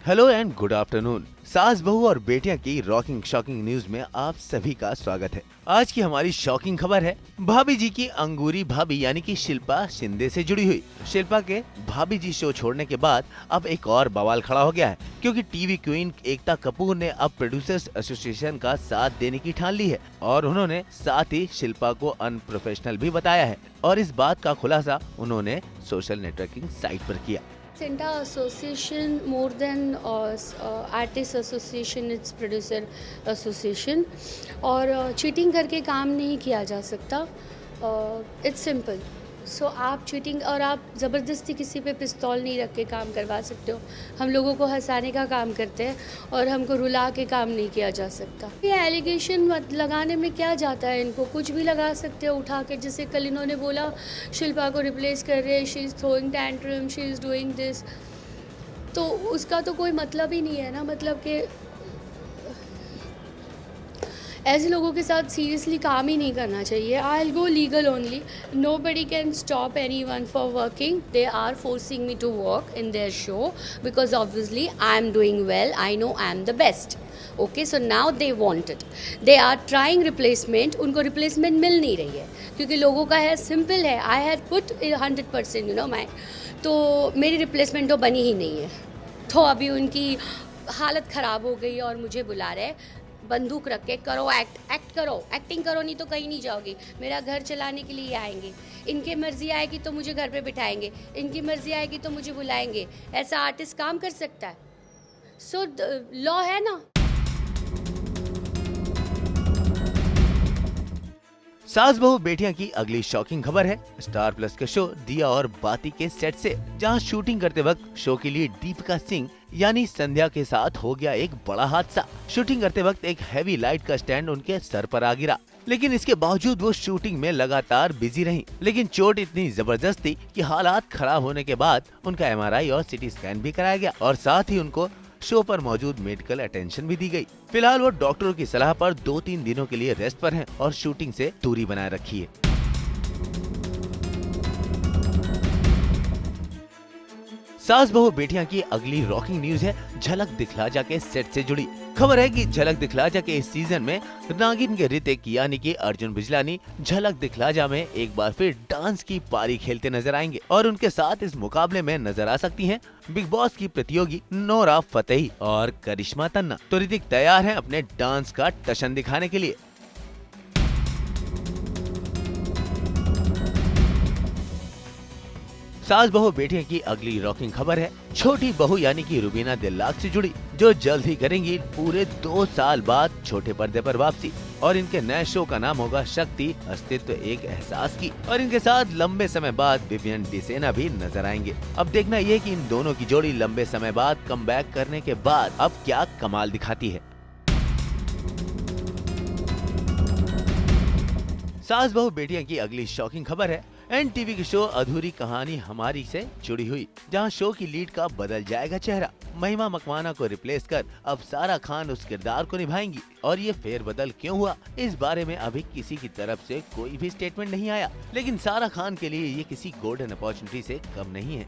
Hello and good afternoon. सास बहू और बेटियां की रॉकिंग शॉकिंग न्यूज में आप सभी का स्वागत है। आज की हमारी शॉकिंग खबर है भाभी जी की अंगूरी भाभी यानी कि शिल्पा शिंदे से जुड़ी हुई। शिल्पा के भाभी जी शो छोड़ने के बाद अब एक और बवाल खड़ा हो गया है, क्योंकि टीवी क्वीन एकता कपूर ने अब प्रोड्यूसर्स एसोसिएशन का साथ देने की ठान ली है और उन्होंने साथ ही शिल्पा को अनप्रोफेशनल भी बताया है। और इस बात का खुलासा उन्होंने सोशल नेटवर्किंग साइट पर किया। Cinta Association, more than artist association, it's producer association. और चीटिंग करके काम नहीं किया जा सकता। It's simple. सो आप चीटिंग और आप ज़बरदस्ती किसी पे पिस्तौल नहीं रख के काम करवा सकते हो। हम लोगों को हंसाने का काम करते हैं और हमको रुला के काम नहीं किया जा सकता। ये एलिगेशन लगाने में क्या जाता है, इनको कुछ भी लगा सकते हो उठा के। जैसे कल इन्होंने बोला शिल्पा को रिप्लेस कर रहे, she is throwing tantrum, she is doing this, तो उसका तो कोई मतलब ही नहीं है ना। मतलब कि ऐसे लोगों के साथ सीरियसली काम ही नहीं करना चाहिए। I will go legal only. Nobody can stop anyone for working. They are forcing me to work in their show because obviously I am doing well, I know I am the best. Okay, so now they want it, they are trying replacement. उनको replacement मिल नहीं रही है क्योंकि लोगों का है simple है, आई हैड पुट 100% माइंड, तो मेरी रिप्लेसमेंट तो बनी ही नहीं है। तो अभी उनकी हालत ख़राब हो गई और मुझे बुला रहे बंदूक रख के, करो एक्ट करो, एक्टिंग करो, नहीं तो कहीं नहीं जाओगी। मेरा घर चलाने के लिए आएंगे, इनकी मर्जी आएगी तो मुझे घर पे बिठाएंगे, इनकी मर्जी आएगी तो मुझे बुलाएंगे। ऐसा आर्टिस्ट काम कर सकता है? सो लॉ है ना। सास बहू बेटियां की अगली शॉकिंग खबर है स्टार प्लस के शो दिया और बाती के सेट से, जहां शूटिंग करते वक्त शो की लीड दीपिका सिंह यानी संध्या के साथ हो गया एक बड़ा हादसा। शूटिंग करते वक्त एक हैवी लाइट का स्टैंड उनके सर पर आ गिरा, लेकिन इसके बावजूद वो शूटिंग में लगातार बिजी रहीं। लेकिन चोट इतनी जबरदस्त थी कि हालात खराब होने के बाद उनका MRI और CT स्कैन भी कराया गया और साथ ही उनको शो पर मौजूद मेडिकल अटेंशन भी दी गई। फिलहाल वो डॉक्टरों की सलाह पर 2-3 दिनों के लिए रेस्ट पर हैं और शूटिंग से दूरी बनाए रखी है। सास बहू बेटियां की अगली रॉकिंग न्यूज है झलक दिखलाजा के सेट से जुड़ी। खबर है कि झलक दिखलाजा के इस सीजन में नागिन के ऋतिक यानी कि अर्जुन बिजलानी झलक दिखलाजा में एक बार फिर डांस की पारी खेलते नजर आएंगे और उनके साथ इस मुकाबले में नजर आ सकती हैं बिग बॉस की प्रतियोगी नोरा फतेही और करिश्मा तन्ना। तो ऋतिक तैयार हैं अपने डांस का टशन दिखाने के लिए। सास बहू बेटियां की अगली रॉकिंग खबर है छोटी बहू यानी कि रुबीना दिल्लाग से जुड़ी, जो जल्द ही करेंगी पूरे 2 साल बाद छोटे पर्दे पर वापसी। और इनके नए शो का नाम होगा शक्ति अस्तित्व एक एहसास की, और इनके साथ लंबे समय बाद विवियन डिसेना भी नजर आएंगे। अब देखना ये कि इन दोनों की जोड़ी लंबे समय बाद कमबैक करने के बाद अब क्या कमाल दिखाती है। सास बहू बेटियां की अगली शॉकिंग खबर है NTV के शो अधूरी कहानी हमारी से जुड़ी हुई, जहां शो की लीड का बदल जाएगा चेहरा। महिमा मकवाना को रिप्लेस कर अब सारा खान उस किरदार को निभाएंगी। और ये फेरबदल क्यों हुआ, इस बारे में अभी किसी की तरफ से कोई भी स्टेटमेंट नहीं आया, लेकिन सारा खान के लिए ये किसी गोल्डन अपॉर्चुनिटी से कम नहीं है।